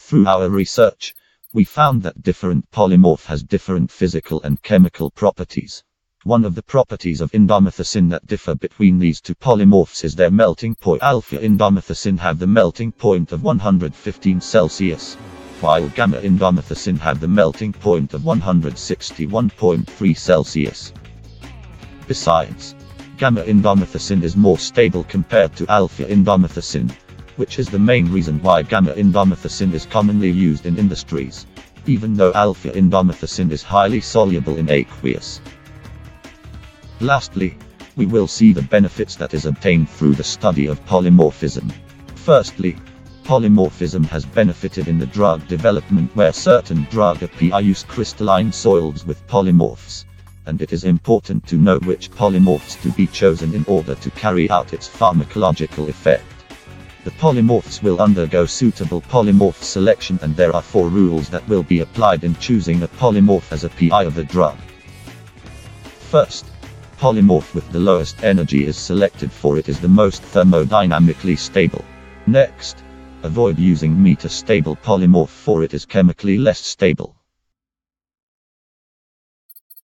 Through our research, we found that different polymorph has different physical and chemical properties. One of the properties of indomethacin that differ between these two polymorphs is their melting point. Alpha indomethacin have the melting point of 115 Celsius, while gamma indomethacin have the melting point of 161.3 Celsius. Besides, gamma indomethacin is more stable compared to alpha indomethacin, which is the main reason why gamma indomethacin is commonly used in industries, even though alpha indomethacin is highly soluble in aqueous. Lastly, we will see the benefits that is obtained through the study of polymorphism. Firstly, polymorphism has benefited in the drug development where certain drug API use crystalline soils with polymorphs, and it is important to know which polymorphs to be chosen in order to carry out its pharmacological effect. The polymorphs will undergo suitable polymorph selection, and there are 4 rules that will be applied in choosing a polymorph as a PI of a drug. First, polymorph with the lowest energy is selected, for it is the most thermodynamically stable. Next, avoid using metastable polymorph, for it is chemically less stable.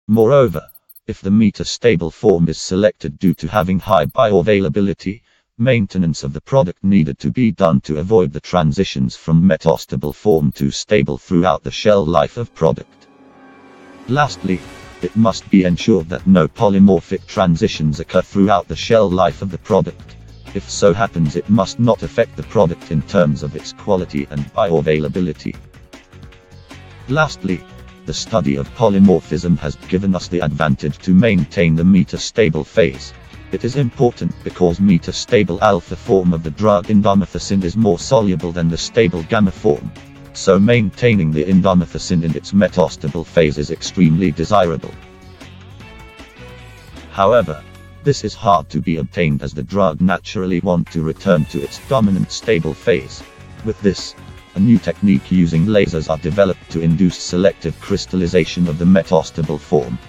Moreover, if the metastable form is selected due to having high bioavailability, maintenance of the product needed to be done to avoid the transitions from metastable form to stable throughout the shelf life of product. Lastly, it must be ensured that no polymorphic transitions occur throughout the shelf life of the product. If so happens, it must not affect the product in terms of its quality and bioavailability. Lastly, the study of polymorphism has given us the advantage to maintain the metastable phase. It is important because metastable alpha form of the drug indomethacin is more soluble than the stable gamma form, so maintaining the indomethacin in its metastable phase is extremely desirable. However, this is hard to be obtained as the drug naturally wants to return to its dominant stable phase. With this, a new technique using lasers are developed to induce selective crystallization of the metastable form.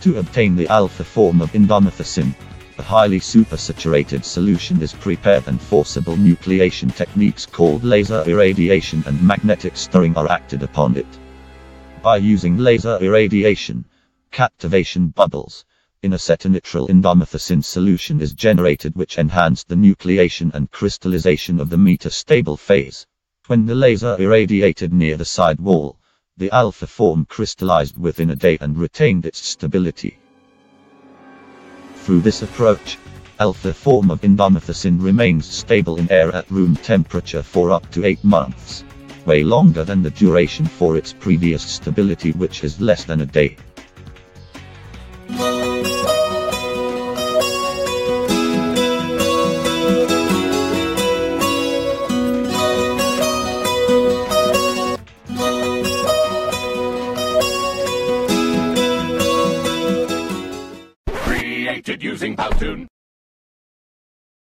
To obtain the alpha form of indomethacin, a highly supersaturated solution is prepared and forcible nucleation techniques called laser irradiation and magnetic stirring are acted upon it. By using laser irradiation, captivation bubbles in acetonitrile indomethacin solution is generated, which enhance the nucleation and crystallization of the metastable phase. When the laser irradiated near the side wall, the alpha form crystallized within a day and retained its stability. Through this approach, alpha form of indomethacin remains stable in air at room temperature for up to 8 months, way longer than the duration for its previous stability, which is less than a day. Using Powtoon.